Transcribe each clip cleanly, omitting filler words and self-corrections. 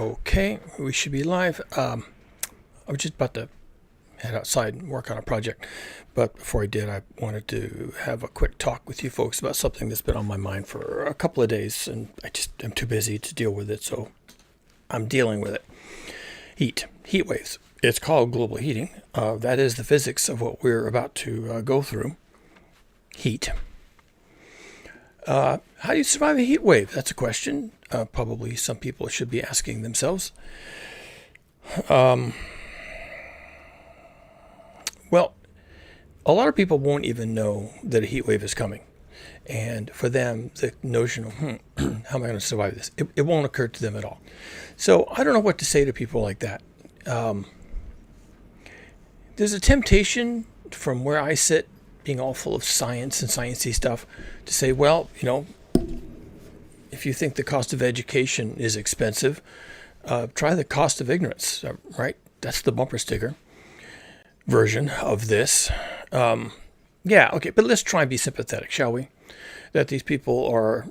Okay, we should be live. I was just about to head outside and work on a project, but before I did, I wanted to have a quick talk with you folks about something that's been on my mind for a couple of days, and I just am too busy to deal with it, so I'm dealing with it. Heat waves. It's called global heating. That is the physics of what we're about to go through. Heat. How do you survive a heat wave? That's a question. Probably some people should be asking themselves. Well, a lot of people won't even know that a heat wave is coming. And for them, the notion of, how am I going to survive this? It won't occur to them at all. So I don't know what to say to people like that. There's a temptation from where I sit, being all full of science and sciencey stuff, to say, well, if you think the cost of education is expensive, try the cost of ignorance, right? That's the bumper sticker version of this. Okay, but let's try and be sympathetic, shall we? That these people are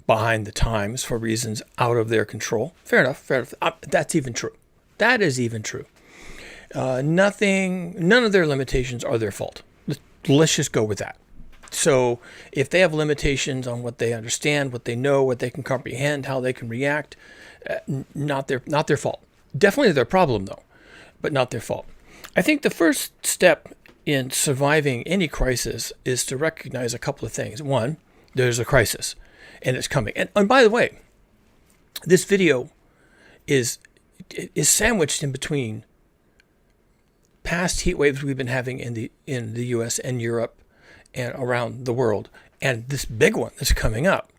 behind the times for reasons out of their control. Fair enough. That's even true. That is even true. None of their limitations are their fault. Let's just go with that. So if they have limitations on what they understand, what they know, what they can comprehend, how they can react, not their fault. Definitely their problem, though, but not their fault. I think the first step in surviving any crisis is to recognize a couple of things. One, there's a crisis, and it's coming. And by the way, this video is sandwiched in between past heat waves we've been having in the U.S. and Europe and around the world, and this big one that's coming up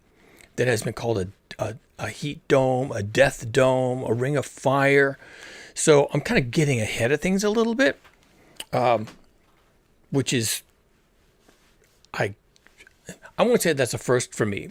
that has been called a heat dome, a death dome, a ring of fire. So I'm kind of getting ahead of things a little bit, which is, I won't say that's a first for me,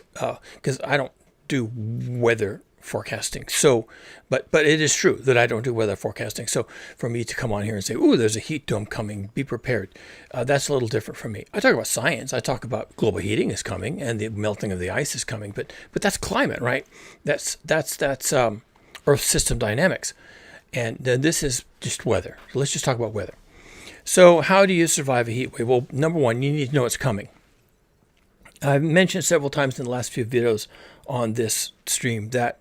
because I don't do weather forecasting. So, but it is true that I don't do weather forecasting. So for me to come on here and say, "Ooh, there's a heat dome coming, be prepared," that's a little different for me. I talk about science. I talk about global heating is coming and the melting of the ice is coming. But that's climate, right? That's Earth system dynamics, and this is just weather. So let's just talk about weather. So how do you survive a heat wave? Well, number one, you need to know it's coming. I've mentioned several times in the last few videos on this stream that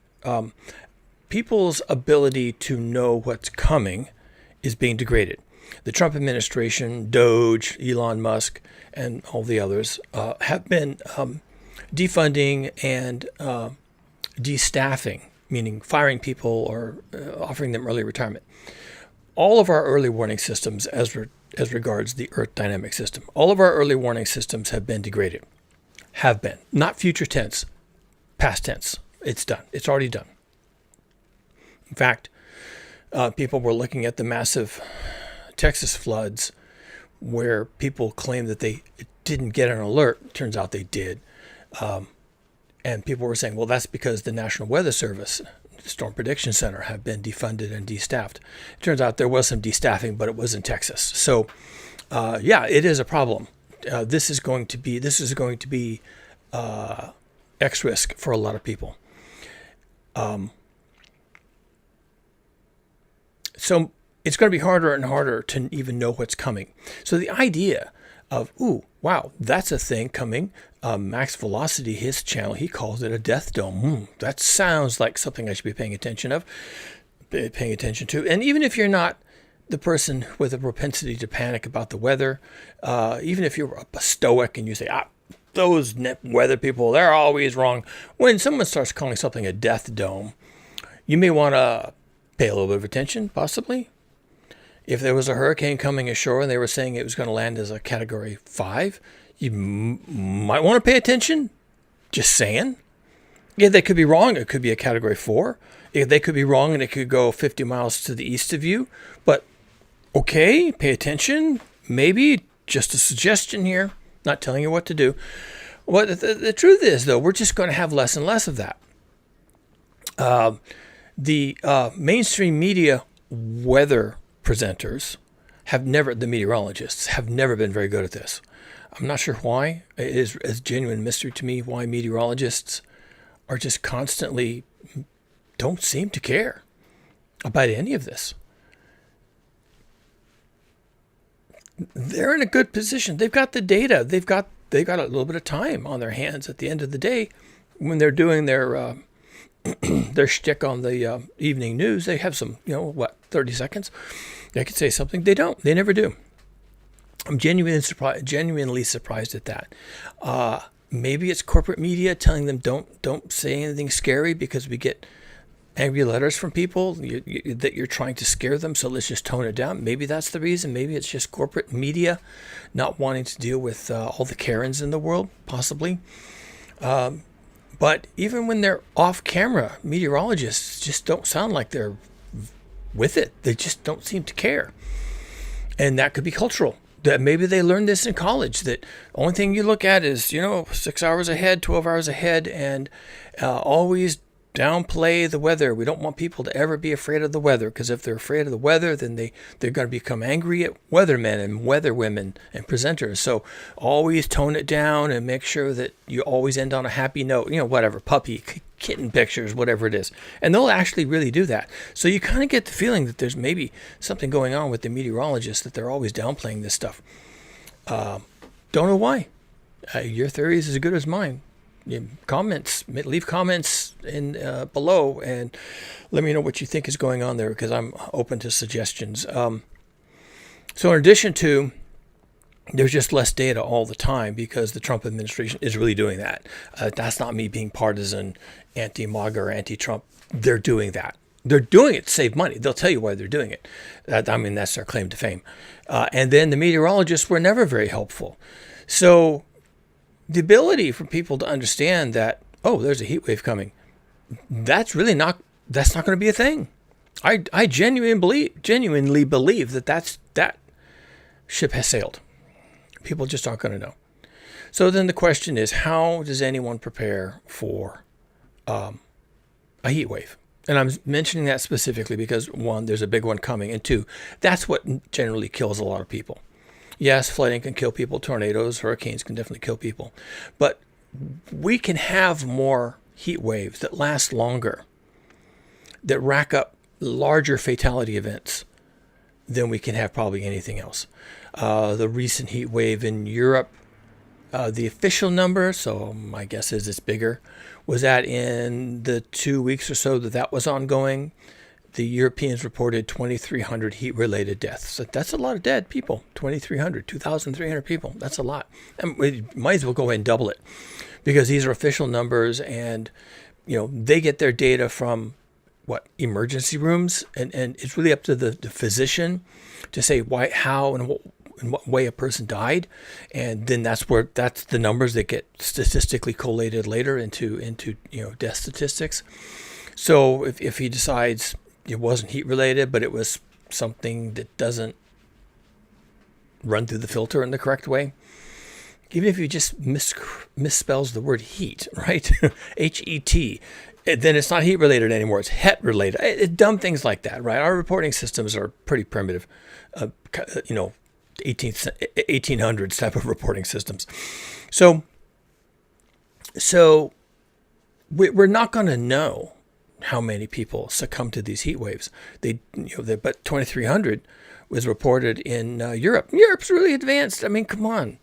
people's ability to know what's coming is being degraded. The Trump administration, Doge, Elon Musk, and all the others have been defunding and destaffing, meaning firing people or offering them early retirement. All of our early warning systems as regards the Earth dynamic system, all of our early warning systems have been degraded. Have been. Not future tense, past tense. It's done. It's already done. In fact, people were looking at the massive Texas floods where people claimed that they didn't get an alert. Turns out they did. And people were saying, well, that's because the National Weather Service, the Storm Prediction Center, have been defunded and destaffed. It turns out there was some destaffing, but it was in Texas. So, it is a problem. This is going to be X risk for a lot of people. So it's going to be harder and harder to even know what's coming. So the idea of, ooh, wow, that's a thing coming. Max Velocity, his channel, he calls it a death dome. That sounds like something I should be paying attention to. And even if you're not the person with a propensity to panic about the weather, even if you're a stoic and you say, those weather people, they're always wrong. When someone starts calling something a death dome, you may want to pay a little bit of attention, possibly. If there was a hurricane coming ashore and they were saying it was going to land as a Category 5, you might want to pay attention. Just saying. Yeah, they could be wrong. It could be a Category 4. They could be wrong and it could go 50 miles to the east of you. But okay, pay attention. Maybe just a suggestion here. Not telling you what to do. Well, the truth is, though, we're just going to have less and less of that. The mainstream media weather presenters the meteorologists have never been very good at this. I'm not sure why. It is a genuine mystery to me why meteorologists are just constantly don't seem to care about any of this. They're in a good position. They've got the data. They've got a little bit of time on their hands at the end of the day when they're doing their their shtick on the evening news. They have some, 30 seconds. They could say something. They don't. They never do. I'm genuinely surprised at that. Maybe it's corporate media telling them don't say anything scary because we get angry letters from people that you're trying to scare them, so let's just tone it down. Maybe that's the reason. Maybe it's just corporate media not wanting to deal with all the Karens in the world, possibly. But even when they're off camera, meteorologists just don't sound like they're with it. They just don't seem to care. And that could be cultural. That maybe they learned this in college, that only thing you look at is, 6 hours ahead, 12 hours ahead, and always downplay the weather. We don't want people to ever be afraid of the weather, because if they're afraid of the weather, then they're going to become angry at weathermen and weatherwomen and presenters. So always tone it down and make sure that you always end on a happy note, whatever, puppy, kitten pictures, whatever it is. And they'll actually really do that. So you kind of get the feeling that there's maybe something going on with the meteorologists, that they're always downplaying this stuff. Don't know why. Your theory is as good as mine. Leave comments in below and let me know what you think is going on there, because I'm open to suggestions. So in addition to, there's just less data all the time because the Trump administration is really doing that. That's not me being partisan, anti-MAGA or anti-Trump. They're doing that. They're doing it to save money. They'll tell you why they're doing it. That's their claim to fame. And then the meteorologists were never very helpful. So the ability for people to understand that, there's a heat wave coming, that's not going to be a thing. I genuinely believe that ship has sailed. People just aren't going to know. So then the question is, how does anyone prepare for a heat wave? And I'm mentioning that specifically because, one, there's a big one coming, and two, that's what generally kills a lot of people. Yes, flooding can kill people. Tornadoes, hurricanes can definitely kill people. But we can have more heat waves that last longer, that rack up larger fatality events than we can have probably anything else. The recent heat wave in Europe, the official number, so my guess is it's bigger, was that in the 2 weeks or so that was ongoing, the Europeans reported 2,300 heat-related deaths. That's a lot of dead people. 2,300 people. That's a lot. And we might as well go ahead and double it, because these are official numbers, and they get their data from emergency rooms, and it's really up to the physician to say why, how, and in what way a person died, and then that's the numbers that get statistically collated later into death statistics. So if he decides it wasn't heat related, but it was something that doesn't run through the filter in the correct way, even if you just misspells the word heat, right? H-E-T, then it's not heat related anymore. It's het related. Dumb things like that, right? Our reporting systems are pretty primitive, 1800s type of reporting systems. So we're not going to know how many people succumb to these heat waves. But 2,300 was reported in Europe. Europe's really advanced. I mean, come on.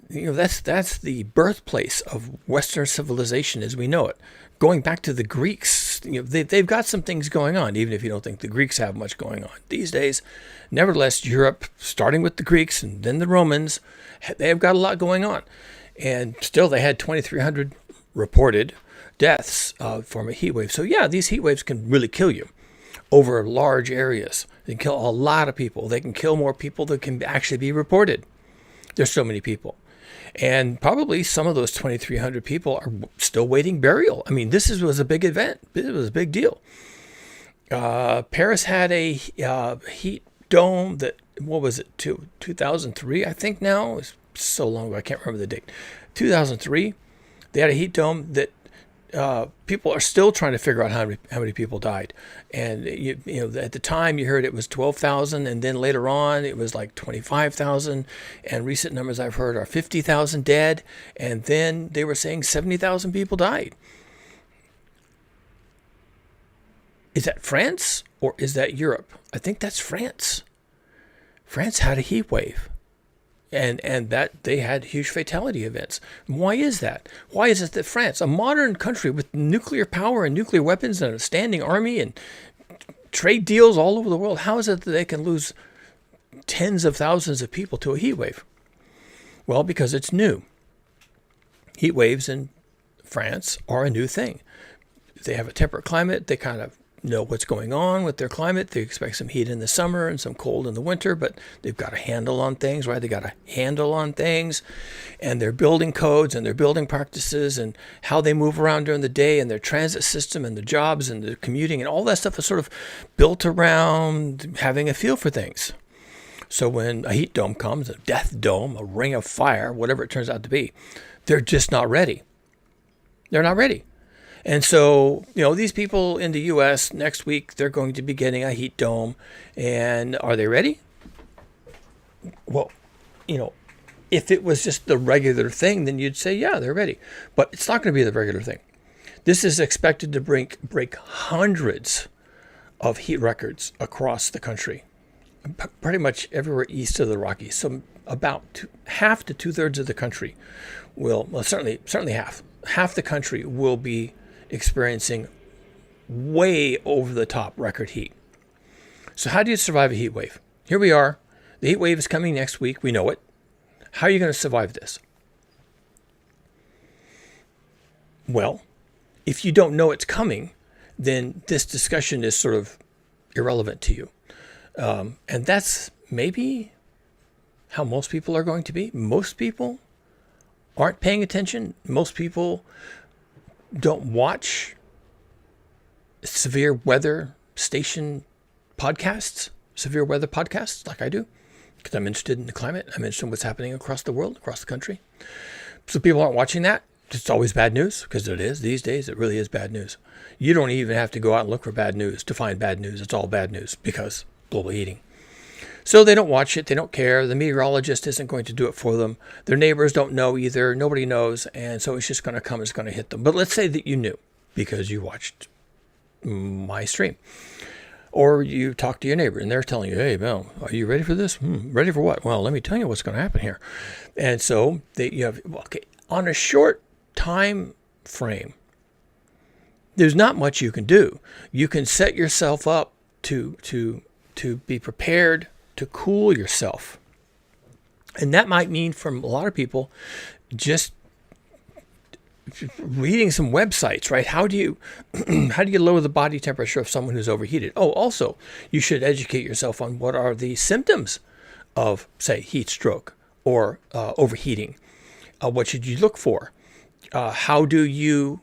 That's the birthplace of Western civilization as we know it. Going back to the Greeks, they've got some things going on, even if you don't think the Greeks have much going on these days. Nevertheless, Europe, starting with the Greeks and then the Romans, they have got a lot going on. And still, they had 2,300 reported deaths from a heat wave. So yeah, these heat waves can really kill you over large areas. They can kill a lot of people. They can kill more people than can actually be reported. There's so many people. And probably some of those 2,300 people are still waiting burial. I mean, this was a big event. It was a big deal. Paris had a heat dome that, 2003, I think now? It's so long ago, I can't remember the date. 2003, they had a heat dome that people are still trying to figure out how many people died. And at the time you heard it was 12,000, and then later on it was like 25,000, and recent numbers I've heard are 50,000 dead, and then they were saying 70,000 people died. Is that France or is that Europe? I think that's France. France had a heat wave. And that they had huge fatality events. Why is that? Why is it that France, a modern country with nuclear power and nuclear weapons and a standing army and trade deals all over the world, how is it that they can lose tens of thousands of people to a heat wave? Well, because it's new. Heat waves in France are a new thing. They have a temperate climate. They kind of know what's going on with their climate. They expect some heat in the summer and some cold in the winter, but they've got a handle on things, right? They got a handle on things, and their building codes and their building practices and how they move around during the day and their transit system and the jobs and the commuting and all that stuff is sort of built around having a feel for things. So when a heat dome comes, a death dome, a ring of fire, whatever it turns out to be, they're just not ready. They're not ready. And so, these people in the U.S. next week, they're going to be getting a heat dome. And are they ready? Well, if it was just the regular thing, then you'd say, yeah, they're ready. But it's not going to be the regular thing. This is expected to break hundreds of heat records across the country, pretty much everywhere east of the Rockies. So about half to 2/3 of the country certainly half the country will be experiencing way over the top record heat. So how do you survive a heat wave? Here we are. The heat wave is coming next week. We know it. How are you going to survive this? Well, if you don't know it's coming, then this discussion is sort of irrelevant to you. And that's maybe how most people are going to be. Most people aren't paying attention. Most people don't watch severe weather station podcasts, severe weather podcasts like I do, because I'm interested in the climate. I'm interested in what's happening across the world, across the country. So people aren't watching that. It's always bad news, because it is. These days, it really is bad news. You don't even have to go out and look for bad news to find bad news. It's all bad news because global heating. So they don't watch it. They don't care. The meteorologist isn't going to do it for them. Their neighbors don't know either. Nobody knows. And so it's just going to come. It's going to hit them. But let's say that you knew because you watched my stream. Or you talk to your neighbor and they're telling you, hey, Mel, are you ready for this? Ready for what? Well, let me tell you what's going to happen here. And so on a short time frame, there's not much you can do. You can set yourself up to be prepared to cool yourself. And that might mean for a lot of people just reading some websites, right? How do you lower the body temperature of someone who's overheated? Oh, also, you should educate yourself on what are the symptoms of, say, heat stroke or overheating. What should you look for? How do you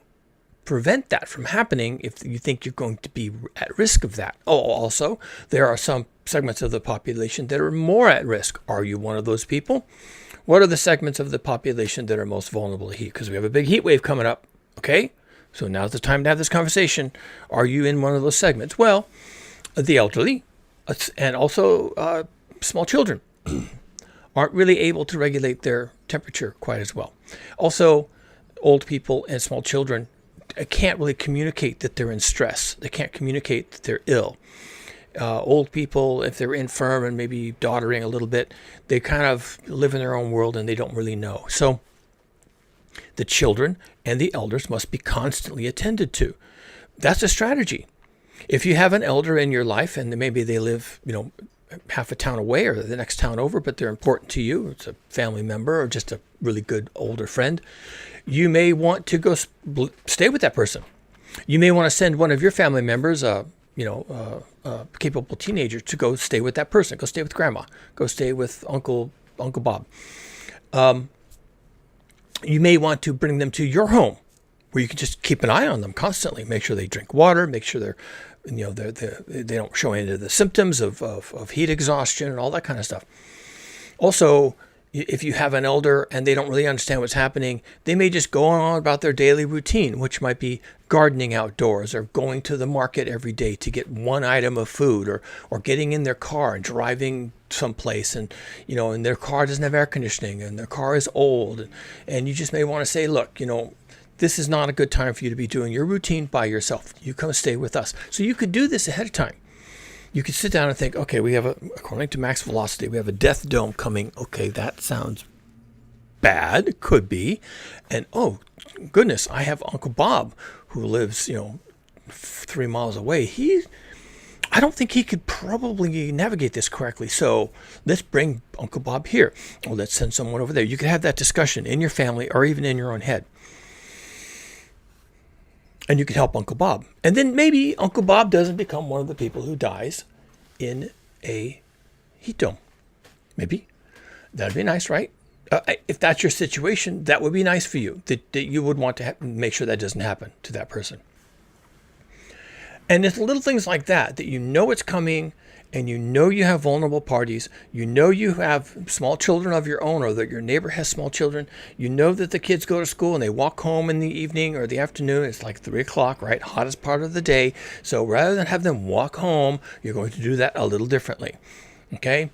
prevent that from happening if you think you're going to be at risk of that? Oh, also, there are some segments of the population that are more at risk. Are you one of those people? What are the segments of the population that are most vulnerable to heat? Because we have a big heat wave coming up, okay? So now's the time to have this conversation. Are you in one of those segments? Well, the elderly and also small children aren't really able to regulate their temperature quite as well. Also, old people and small children can't really communicate that they're in stress. They can't communicate that they're ill. Old people, if they're infirm and maybe doddering a little bit, they kind of live in their own world and they don't really know. So the children and the elders must be constantly attended to. That's a strategy. If you have an elder in your life and maybe they live, half a town away or the next town over, but they're important to you, it's a family member or just a really good older friend, you may want to go stay with that person. You may want to send one of your family members, capable teenager, to go stay with that person. Go stay with grandma. Go stay with Uncle Bob. You may want to bring them to your home, where you can just keep an eye on them constantly. Make sure they drink water. Make sure they don't show any of the symptoms of heat exhaustion and all that kind of stuff. Also, if you have an elder and they don't really understand what's happening, they may just go on about their daily routine, which might be gardening outdoors or going to the market every day to get one item of food, or getting in their car and driving someplace, and their car doesn't have air conditioning and their car is old, and you just may want to say, look, this is not a good time for you to be doing your routine by yourself. You come stay with us. So you could do this ahead of time. You could sit down and think, okay, according to max velocity, we have a death dome coming. Okay, that sounds bad. Could be. And oh, goodness, I have Uncle Bob who lives, 3 miles away. I don't think he could probably navigate this correctly. So let's bring Uncle Bob here. Or let's send someone over there. You could have that discussion in your family or even in your own head. And you could help Uncle Bob. And then maybe Uncle Bob doesn't become one of the people who dies in a heat dome. Maybe. That'd be nice, right? If that's your situation, that would be nice for you. That you would want to make sure that doesn't happen to that person. And it's little things like that you know it's coming, and you know you have vulnerable parties. You know you have small children of your own, or that your neighbor has small children. You know that the kids go to school and they walk home in the evening or the afternoon. It's like 3 o'clock, right? Hottest part of the day. So rather than have them walk home, you're going to do that a little differently. Okay?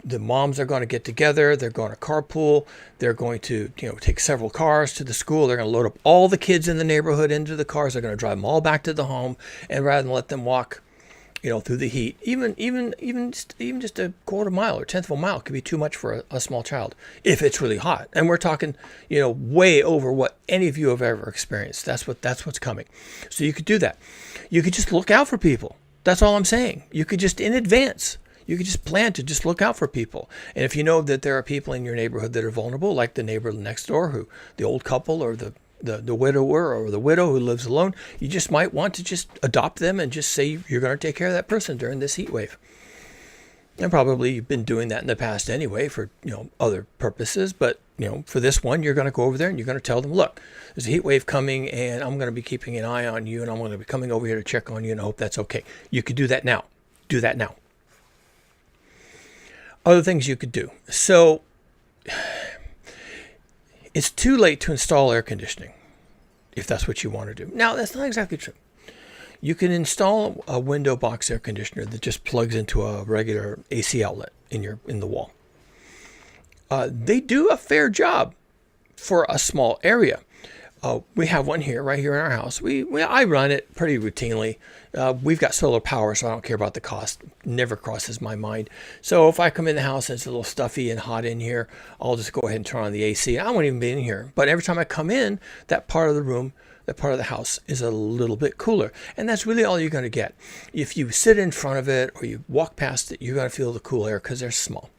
The moms are going to get together. They're going to carpool. They're going to, take several cars to the school. They're going to load up all the kids in the neighborhood into the cars. They're going to drive them all back to the home. And rather than let them walk, through the heat, even just a quarter mile or tenth of a mile could be too much for a small child if it's really hot. And we're talking, way over what any of you have ever experienced. That's what's coming. So you could do that. You could just look out for people. That's all I'm saying. You could just in advance. You could just plan to just look out for people. And if you know that there are people in your neighborhood that are vulnerable, like the neighbor next door, the old couple or the widower or the widow who lives alone, you just might want to just adopt them and just say you're going to take care of that person during this heat wave. And probably you've been doing that in the past anyway for, other purposes. But, for this one, you're going to go over there and you're going to tell them, look, there's a heat wave coming and I'm going to be keeping an eye on you and I'm going to be coming over here to check on you and I hope that's okay. You could do that now. Do that now. Other things you could do. So it's too late to install air conditioning if that's what you want to do. Now, that's not exactly true. You can install a window box air conditioner that just plugs into a regular AC outlet in the wall. They do a fair job for a small area. We have one right here in our house. I run it pretty routinely. We've got solar power, so I don't care about the cost. Never crosses my mind. So if I come in the house and it's a little stuffy and hot in here, I'll just go ahead and turn on the AC. I won't even be in here. But every time I come in, that part of the room, that part of the house is a little bit cooler. And that's really all you're going to get. If you sit in front of it or you walk past it, you're going to feel the cool air because they're small.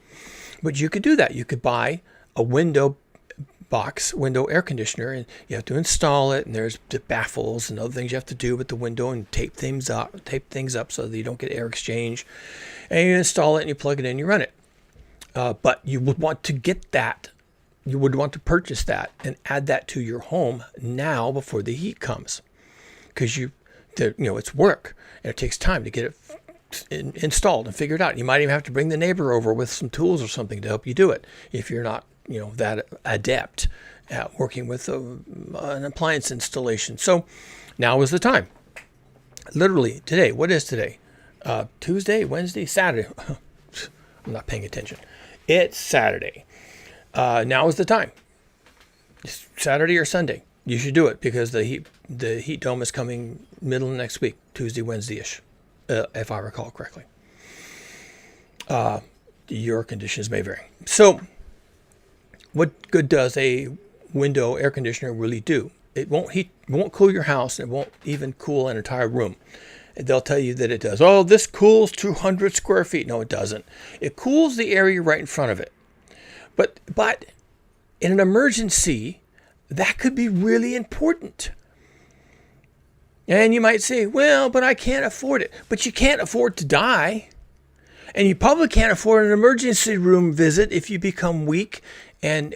But you could do that. You could buy a window air conditioner, and you have to install it, and there's the baffles and other things you have to do with the window and tape things up so that you don't get air exchange. And you install it and you plug it in, you run it. But you would want to get that. You would want to purchase that and add that to your home now before the heat comes, because it's work and it takes time to get it installed and figured out. You might even have to bring the neighbor over with some tools or something to help you do it if you're not that adept at working with an appliance installation. So now is the time. Literally today. What is today? Tuesday, Wednesday, Saturday. I'm not paying attention. It's Saturday. Now is the time. It's Saturday or Sunday. You should do it because the heat dome is coming middle of next week, Tuesday, Wednesday-ish, if I recall correctly. Your conditions may vary. So what good does a window air conditioner really do? It won't cool your house. It won't even cool an entire room. They'll tell you that it does. Oh, this cools 200 square feet. No, it doesn't. It cools the area right in front of it. But in an emergency, that could be really important. And you might say, well, but I can't afford it. But you can't afford to die. And you probably can't afford an emergency room visit if you become weak and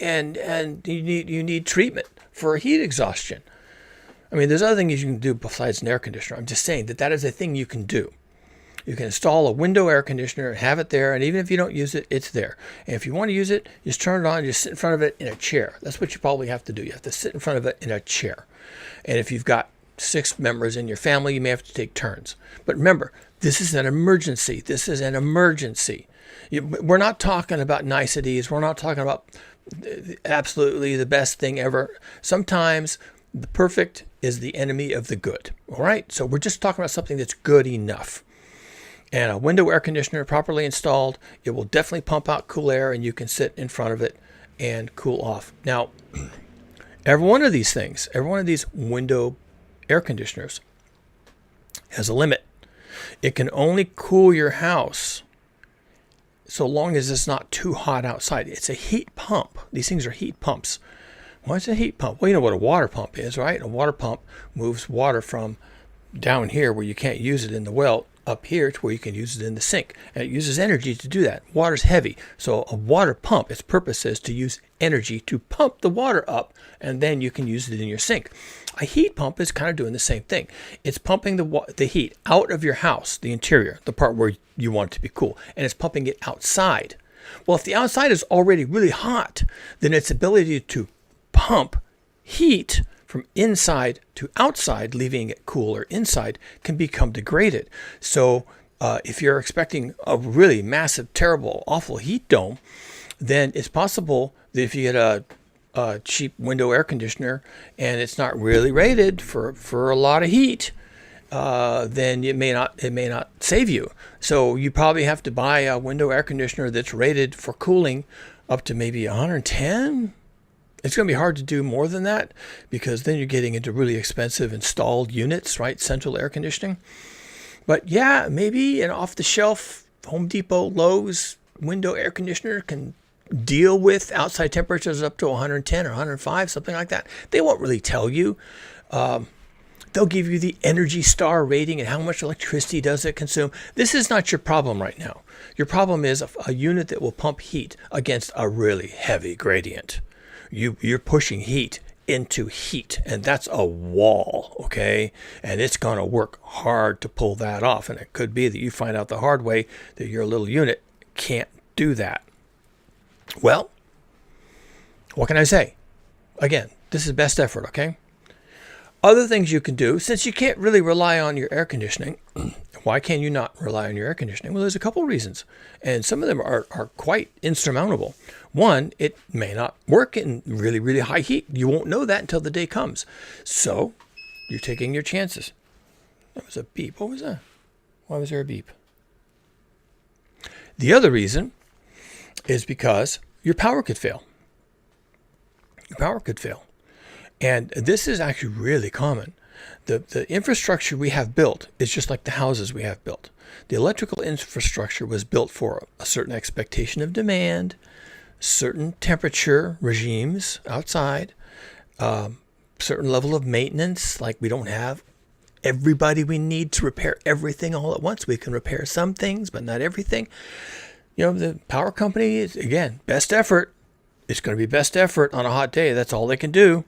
you need treatment for heat exhaustion. I mean, there's other things you can do besides an air conditioner. I'm just saying that is a thing you can do. You can install a window air conditioner and have it there, and even if you don't use it, it's there. And if you want to use it, just turn it on, just sit in front of it in a chair. That's what you probably have to do. You have to sit in front of it in a chair. And if you've got 6 members in your family, you may have to take turns. But remember, this is an emergency. This is an emergency. We're not talking about niceties. We're not talking about absolutely the best thing ever. Sometimes The perfect is the enemy of the good. All right. So we're just talking about something that's good enough. And a window air conditioner properly installed, it will definitely pump out cool air, and you can sit in front of it and cool off. Now, every one of these things, every one of these window air conditioners has a limit. It can only cool your house so long as it's not too hot outside. It's a heat pump. These things are heat pumps. What's a heat pump? Well, you know what a water pump is, right? A water pump moves water from down here where you can't use it in the well up here to where you can use it in the sink. And it uses energy to do that. Water's heavy. So a water pump, its purpose is to use energy to pump the water up, and then you can use it in your sink. A heat pump is kind of doing the same thing. It's pumping the heat out of your house, the interior, the part where you want it to be cool, and it's pumping it outside. Well, if the outside is already really hot, then its ability to pump heat from inside to outside, leaving it cooler inside, can become degraded. So if you're expecting a really massive, terrible, awful heat dome, then it's possible that if you get a cheap window air conditioner and it's not really rated for a lot of heat, then it may not save you. So you probably have to buy a window air conditioner that's rated for cooling up to maybe 110. It's going to be hard to do more than that, because then you're getting into really expensive installed units, right? Central air conditioning. But yeah, maybe an off-the-shelf Home Depot, Lowe's window air conditioner can deal with outside temperatures up to 110 or 105, something like that. They won't really tell you. They'll give you the Energy Star rating and how much electricity does it consume. This is not your problem right now. Your problem is a unit that will pump heat against a really heavy gradient. You're pushing heat into heat, and that's a wall, okay? And it's going to work hard to pull that off, and it could be that you find out the hard way that your little unit can't do that. Well, what can I say? Again, this is best effort, okay? Other things you can do, since you can't really rely on your air conditioning, why can you not rely on your air conditioning? Well, there's a couple of reasons, and some of them are quite insurmountable. One, it may not work in really, really high heat. You won't know that until the day comes. So you're taking your chances. That was a beep. What was that? Why was there a beep? The other reason is because your power could fail. Your power could fail. And this is actually really common. The infrastructure we have built is just like the houses we have built. The electrical infrastructure was built for a certain expectation of demand, certain temperature regimes outside, certain level of maintenance. Like, we don't have everybody we need to repair everything all at once. We can repair some things, but not everything. You know, the power company is, again, best effort. It's going to be best effort on a hot day. That's all they can do.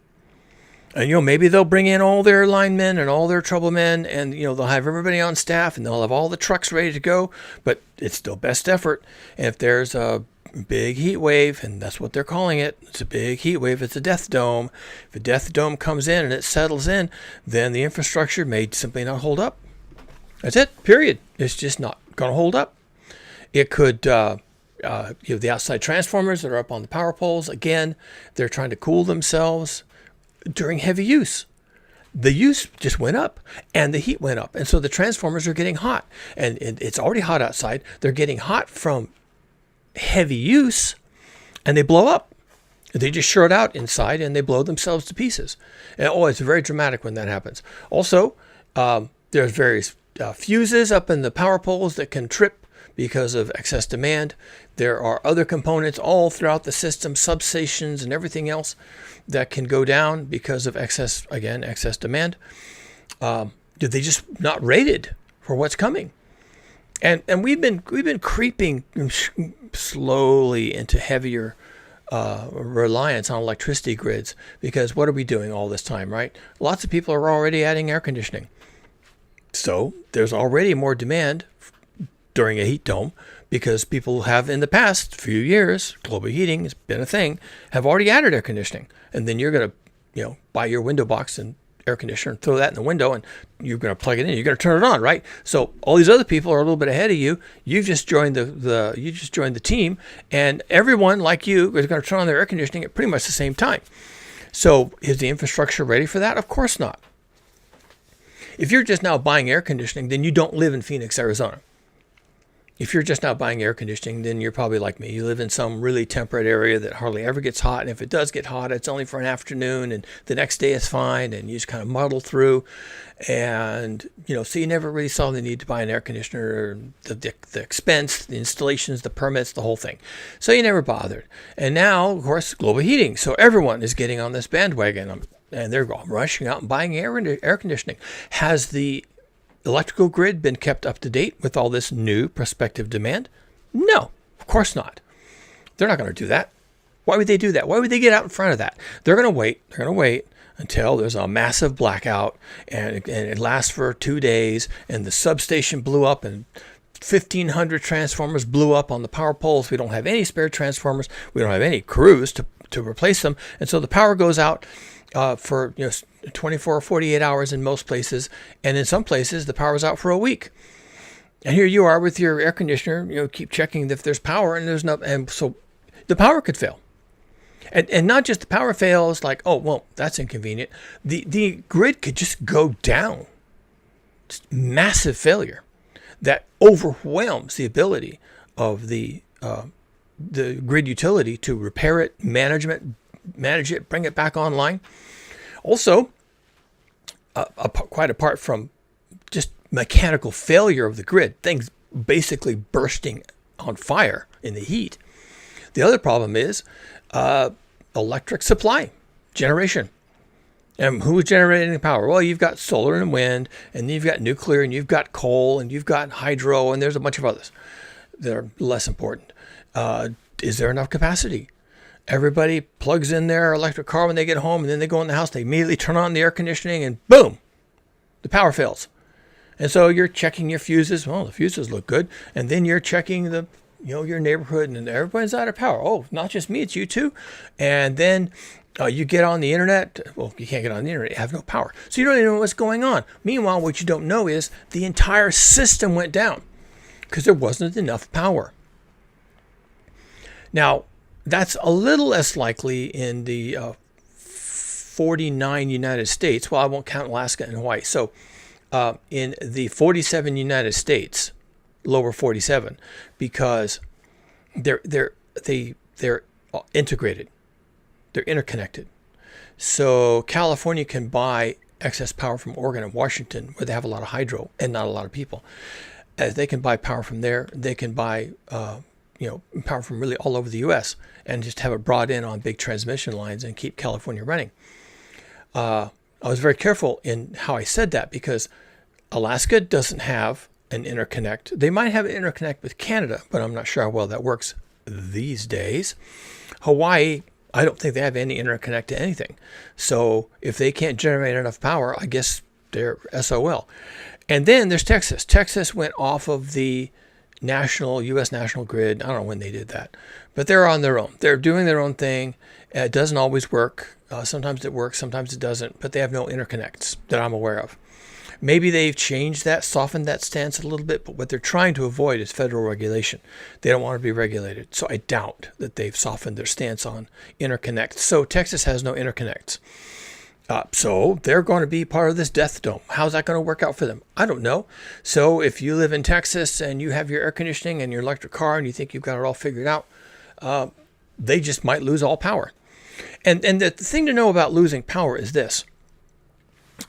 And, you know, maybe they'll bring in all their linemen and all their trouble men, and, you know, they'll have everybody on staff, and they'll have all the trucks ready to go, but it's still best effort. And if there's a big heat wave, and that's what they're calling it, it's a big heat wave, it's a death dome. If a death dome comes in and it settles in, then the infrastructure may simply not hold up. That's it, period. It's just not going to hold up. It could, you know, the outside transformers that are up on the power poles, again, they're trying to cool themselves during heavy use. The use just went up, and the heat went up, and so the transformers are getting hot, and it's already hot outside. They're getting hot from heavy use, and they blow up. They just short out inside, and they blow themselves to pieces. And, it's very dramatic when that happens. Also, there's various fuses up in the power poles that can trip because of excess demand. There are other components all throughout the system, substations and everything else, that can go down because of excess demand. They just not rated for what's coming. And we've been creeping slowly into heavier reliance on electricity grids, because what are we doing all this time, right? Lots of people are already adding air conditioning. So there's already more demand during a heat dome, because people have in the past few years, global heating has been a thing, have already added air conditioning. And then you're going to, you know, buy your window box and air conditioner and throw that in the window, and you're going to plug it in. You're going to turn it on, right? So all these other people are a little bit ahead of you. You've just joined the team, and everyone like you is going to turn on their air conditioning at pretty much the same time. So is the infrastructure ready for that? Of course not. If you're just now buying air conditioning, then you don't live in Phoenix, Arizona. If you're just now buying air conditioning, then you're probably like me. You live in some really temperate area that hardly ever gets hot. And if it does get hot, it's only for an afternoon. And the next day it's fine. And you just kind of muddle through. And, so you never really saw the need to buy an air conditioner, the expense, the installations, the permits, the whole thing. So you never bothered. And now, of course, global heating. So everyone is getting on this bandwagon. And they're rushing out and buying air conditioning. Has the electrical grid been kept up to date with all this new prospective demand? No, of course not. They're not going to do that. Why would they do that? Why would they get out in front of that? They're going to wait. They're going to wait until there's a massive blackout and it lasts for 2 days and the substation blew up and 1,500 transformers blew up on the power poles. We don't have any spare transformers. We don't have any crews to replace them. And so the power goes out for 24 or 48 hours in most places, and in some places the power's out for a week. And here you are with your air conditioner, keep checking if there's power, and there's no, and so the power could fail. And not just the power fails, like, oh well, that's inconvenient. The grid could just go down. Just massive failure that overwhelms the ability of the grid utility to repair it, manage it, bring it back online. Also, quite apart from just mechanical failure of the grid, things basically bursting on fire in the heat, the other problem is electric supply, generation. And who's generating the power? Well, you've got solar and wind, and then you've got nuclear, and you've got coal, and you've got hydro, and there's a bunch of others that are less important. Is there enough capacity? Everybody plugs in their electric car when they get home, and then they go in the house, they immediately turn on the air conditioning, and boom, the power fails. And so you're checking your fuses. Well, the fuses look good. And then you're checking your neighborhood, and everybody's out of power. Oh, not just me, it's you too. And then you get on the internet. Well, you can't get on the internet. You have no power. So you don't even know what's going on. Meanwhile, what you don't know is the entire system went down because there wasn't enough power. Now, that's a little less likely in the 49 United States. Well, I won't count Alaska and Hawaii. So in the 47 United States, lower 47, because they're integrated. They're interconnected. So California can buy excess power from Oregon and Washington, where they have a lot of hydro and not a lot of people. As they can buy power from there, they can buy power from really all over the U.S. and just have it brought in on big transmission lines and keep California running. I was very careful in how I said that because Alaska doesn't have an interconnect. They might have an interconnect with Canada, but I'm not sure how well that works these days. Hawaii, I don't think they have any interconnect to anything. So if they can't generate enough power, I guess they're SOL. And then there's Texas. Texas went off of the U.S. national grid. I don't know when they did that, but they're on their own. They're doing their own thing. It doesn't always work. Sometimes it works, sometimes it doesn't, but they have no interconnects that I'm aware of. Maybe they've changed that, softened that stance a little bit, but what they're trying to avoid is federal regulation. They don't want to be regulated. So I doubt that they've softened their stance on interconnects. So Texas has no interconnects. So they're going to be part of this death dome. How's that going to work out for them? I don't know. So if you live in Texas and you have your air conditioning and your electric car and you think you've got it all figured out, they just might lose all power. And the thing to know about losing power is this.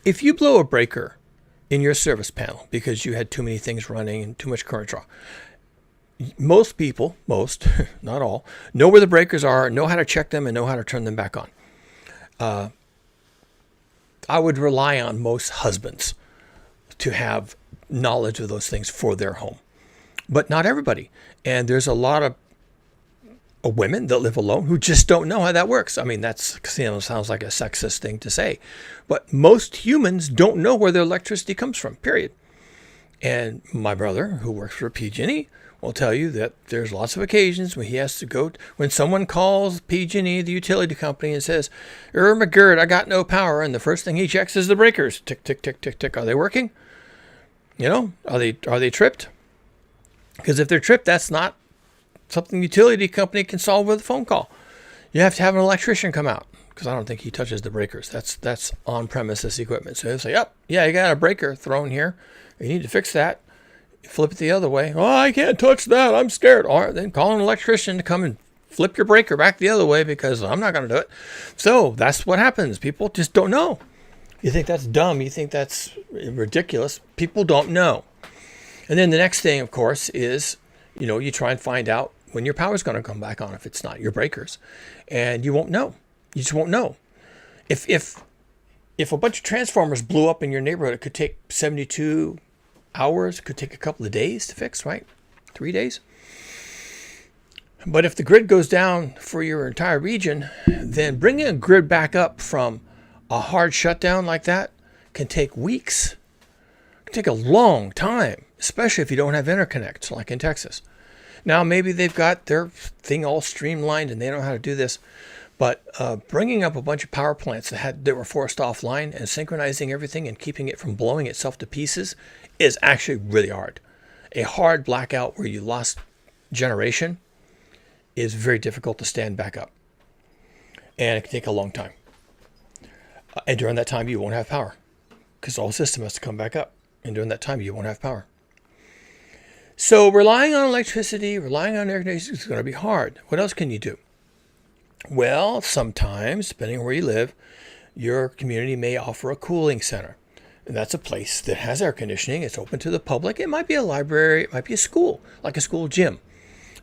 If you blow a breaker in your service panel because you had too many things running and too much current draw, most people, not all, know where the breakers are, know how to check them, and know how to turn them back on. I would rely on most husbands to have knowledge of those things for their home, but not everybody. And there's a lot of women that live alone who just don't know how that works. I mean, that sounds like a sexist thing to say, but most humans don't know where their electricity comes from, period. And my brother, who works for PG&E, will tell you that there's lots of occasions when he has to go, when someone calls PG&E, the utility company, and says, McGirt, I got no power. And the first thing he checks is the breakers. Tick, tick, tick, tick, tick. Are they working? Are they tripped? Because if they're tripped, that's not something the utility company can solve with a phone call. You have to have an electrician come out because I don't think he touches the breakers. That's on-premises equipment. So he'll say, "Yep, yeah, you got a breaker thrown here. You need to fix that. Flip it the other way." "Oh, I can't touch that. I'm scared." "All right, then call an electrician to come and flip your breaker back the other way, because I'm not going to do it." So that's what happens. People just don't know. You think that's dumb. You think that's ridiculous. People don't know. And then the next thing, of course, is, you try and find out when your power is going to come back on if it's not your breakers. And you won't know. You just won't know. If a bunch of transformers blew up in your neighborhood, it could take 72 hours. It could take a couple of days to fix, right? 3 days. But if the grid goes down for your entire region, then bringing a grid back up from a hard shutdown like that can take weeks. It can take a long time, especially if you don't have interconnects like in Texas. Now, maybe they've got their thing all streamlined and they know how to do this. But bringing up a bunch of power plants that were forced offline and synchronizing everything and keeping it from blowing itself to pieces is actually really hard. A hard blackout where you lost generation is very difficult to stand back up. And it can take a long time. And during that time, you won't have power because the whole system has to come back up. And during that time, you won't have power. So relying on electricity, relying on air conditioning is going to be hard. What else can you do? Well, sometimes, depending on where you live, your community may offer a cooling center. And that's a place that has air conditioning. It's open to the public. It might be a library. It might be a school, like a school gym.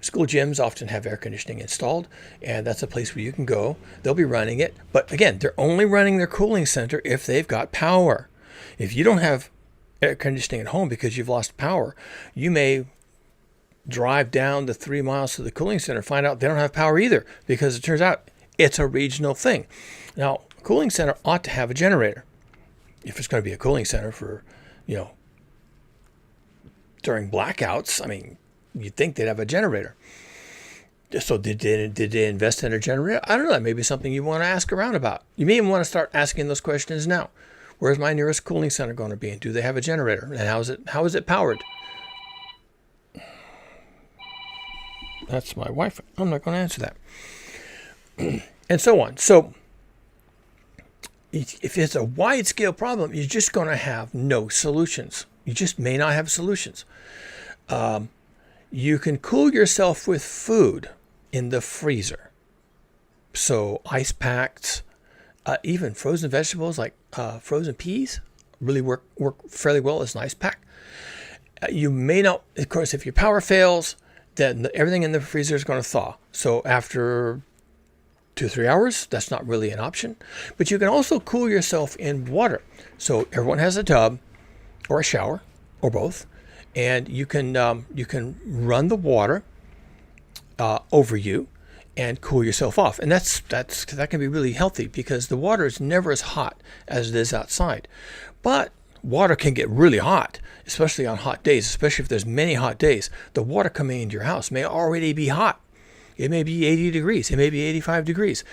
School gyms often have air conditioning installed, and that's a place where you can go. They'll be running it. But again, they're only running their cooling center if they've got power. If you don't have air conditioning at home because you've lost power, you may drive down the 3 miles to the cooling center, find out they don't have power either, because it turns out it's a regional thing. Now, a cooling center ought to have a generator. If it's going to be a cooling center for, during blackouts, you'd think they'd have a generator. So did they invest in a generator? I don't know. That may be something you want to ask around about. You may even want to start asking those questions now. Where's my nearest cooling center going to be? And do they have a generator? And how is it powered? That's my wife. I'm not going to answer that. And so on. So if it's a wide-scale problem, you're just going to have no solutions. You just may not have solutions. You can cool yourself with food in the freezer. So ice packs, even frozen vegetables like frozen peas really work fairly well as an ice pack. You may not, of course, if your power fails, then everything in the freezer is going to thaw. So after 2 or 3 hours, that's not really an option. But you can also cool yourself in water. So everyone has a tub or a shower or both. And you can run the water over you and cool yourself off. And that can be really healthy because the water is never as hot as it is outside. But water can get really hot, especially on hot days, especially if there's many hot days. The water coming into your house may already be hot. It may be 80 degrees. It may be 85 degrees.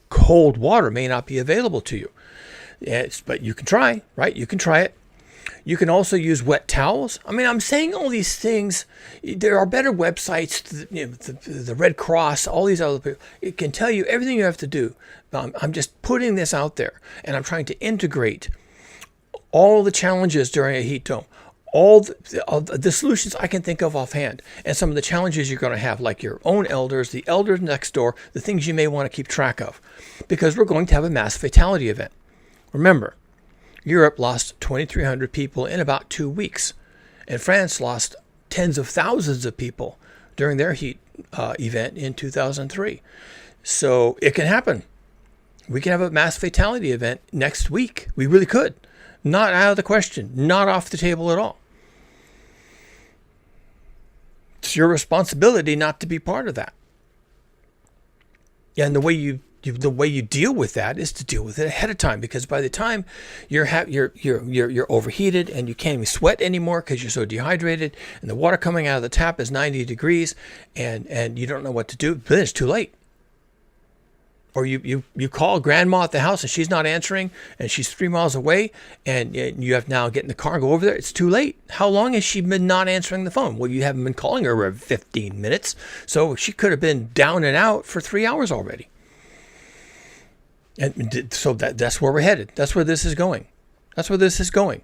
Cold water may not be available to you. But you can try, right? You can try it. You can also use wet towels. I'm saying all these things. There are better websites, the Red Cross, all these other people. It can tell you everything you have to do. I'm just putting this out there, and I'm trying to integrate all the challenges during a heat dome, all the solutions I can think of offhand, and some of the challenges you're going to have, like your own elders, the elders next door, the things you may want to keep track of, because we're going to have a mass fatality event. Remember, Europe lost 2,300 people in about 2 weeks, and France lost tens of thousands of people during their heat event in 2003. So it can happen. We can have a mass fatality event next week. We really could. Not out of the question. Not off the table at all. It's your responsibility not to be part of that. And the way you deal with that is to deal with it ahead of time, because by the time you're overheated and you can't even sweat anymore because you're so dehydrated, and the water coming out of the tap is 90 degrees, and you don't know what to do, then it's too late. Or you call grandma at the house and she's not answering, and she's 3 miles away, and you have now get in the car and go over there. It's too late. How long has she been not answering the phone? Well, you haven't been calling her every 15 minutes, so she could have been down and out for 3 hours already. And so that's where we're headed. That's where this is going. That's where this is going.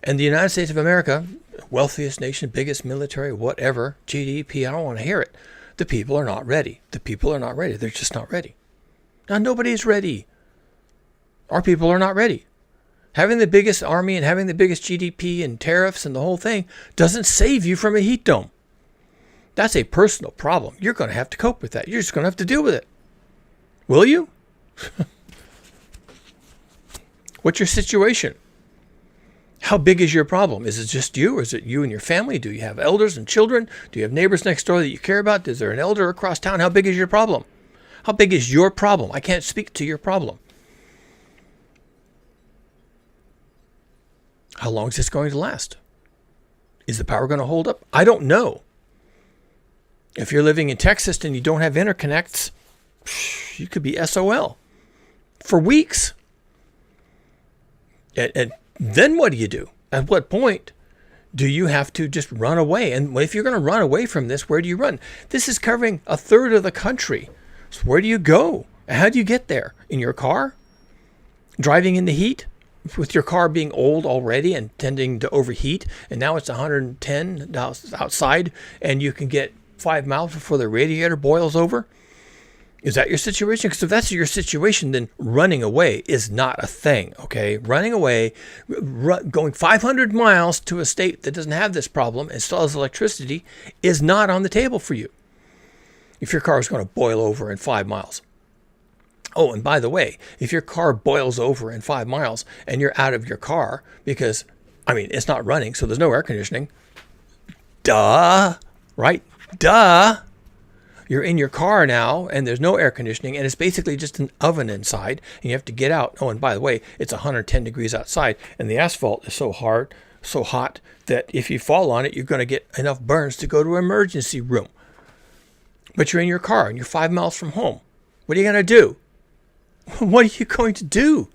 And the United States of America, wealthiest nation, biggest military, whatever, GDP, I don't want to hear it. The people are not ready. The people are not ready. They're just not ready. Now, nobody's ready. Our people are not ready. Having the biggest army and having the biggest GDP and tariffs and the whole thing doesn't save you from a heat dome. That's a personal problem. You're going to have to cope with that. You're just going to have to deal with it. Will you? What's your situation? How big is your problem? Is it just you, or is it you and your family? Do you have elders and children? Do you have neighbors next door that you care about? Is there an elder across town? How big is your problem? How big is your problem? I can't speak to your problem. How long is this going to last? Is the power going to hold up? I don't know. If you're living in Texas and you don't have interconnects, you could be SOL for weeks. And then what do you do? At what point do you have to just run away? And if you're going to run away from this, where do you run? This is covering a third of the country. So where do you go? How do you get there? In your car? Driving in the heat? With your car being old already and tending to overheat, and now it's 110 outside, and you can get 5 miles before the radiator boils over? Is that your situation? Because if that's your situation, then running away is not a thing, okay? Running away, going 500 miles to a state that doesn't have this problem and still has electricity is not on the table for you if your car is going to boil over in 5 miles. Oh, and by the way, if your car boils over in 5 miles and you're out of your car because, it's not running, so there's no air conditioning. Duh, right? Duh. You're in your car now and there's no air conditioning and it's basically just an oven inside and you have to get out. Oh, and by the way, it's 110 degrees outside and the asphalt is so hot that if you fall on it, you're going to get enough burns to go to an emergency room. But you're in your car and you're 5 miles from home. What are you going to do? What are you going to do?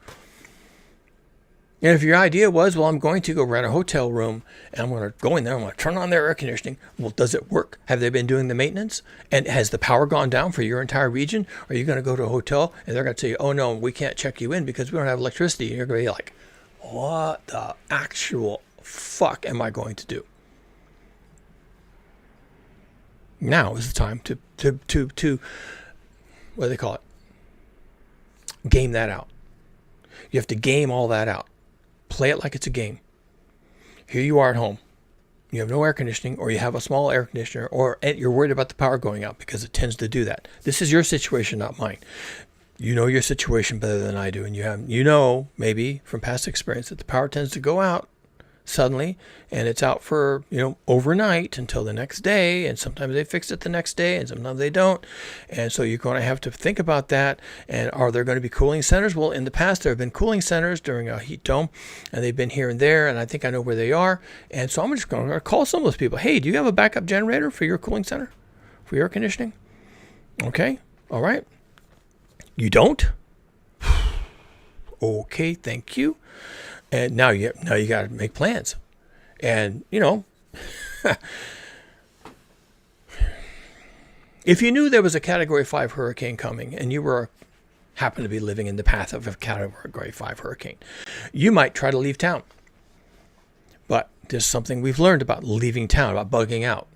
And if your idea was, well, I'm going to go rent a hotel room and I'm going to go in there, I'm going to turn on their air conditioning. Well, does it work? Have they been doing the maintenance? And has the power gone down for your entire region? Or are you going to go to a hotel and they're going to tell you, oh no, we can't check you in because we don't have electricity. And you're going to be like, what the actual fuck am I going to do? Now is the time to what do they call it? Game that out. You have to game all that out. Play it like it's a game. Here you are at home. You have no air conditioning, or you have a small air conditioner, or you're worried about the power going out because it tends to do that. This is your situation, not mine. You know your situation better than I do, and you know maybe from past experience that the power tends to go out suddenly, and it's out for overnight until the next day, and sometimes they fix it the next day and sometimes they don't, and so you're going to have to think about that. And are there going to be cooling centers? Well, in the past there have been cooling centers during a heat dome, and they've been here and there, and I think I know where they are. And so I'm just going to call some of those people. Hey, do you have a backup generator for your cooling center, for your air conditioning? Okay, all right. You don't? Okay, thank you. And now you got to make plans. And, if you knew there was a Category 5 hurricane coming and you happened to be living in the path of a Category 5 hurricane, you might try to leave town. But there's something we've learned about leaving town, about bugging out.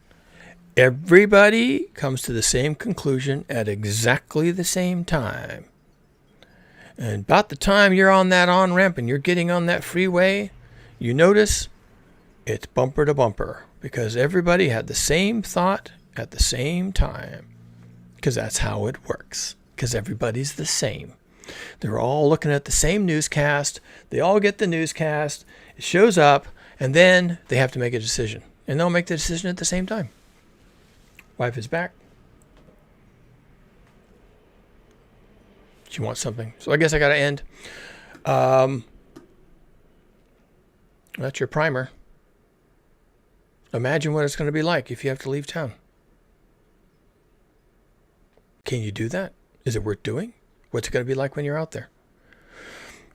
Everybody comes to the same conclusion at exactly the same time. And about the time you're on that on-ramp and you're getting on that freeway, you notice it's bumper to bumper because everybody had the same thought at the same time. Because that's how it works. Because everybody's the same. They're all looking at the same newscast. They all get the newscast. It shows up, and then they have to make a decision. And they'll make the decision at the same time. Wife is back. She wants something. So I guess I got to end. That's your primer. Imagine what it's going to be like if you have to leave town. Can you do that? Is it worth doing? What's it going to be like when you're out there?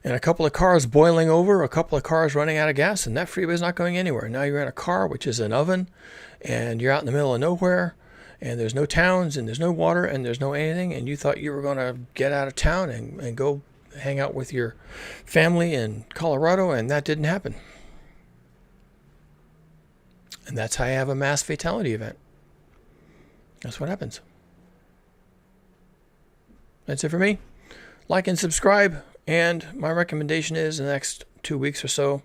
And a couple of cars boiling over, a couple of cars running out of gas, and that freeway is not going anywhere. Now you're in a car, which is an oven, and you're out in the middle of nowhere, and there's no towns, and there's no water, and there's no anything, and you thought you were going to get out of town and go hang out with your family in Colorado, and that didn't happen. And that's how you have a mass fatality event. That's what happens. That's it for me. Like and subscribe. And my recommendation is in the next 2 weeks or so,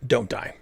don't die.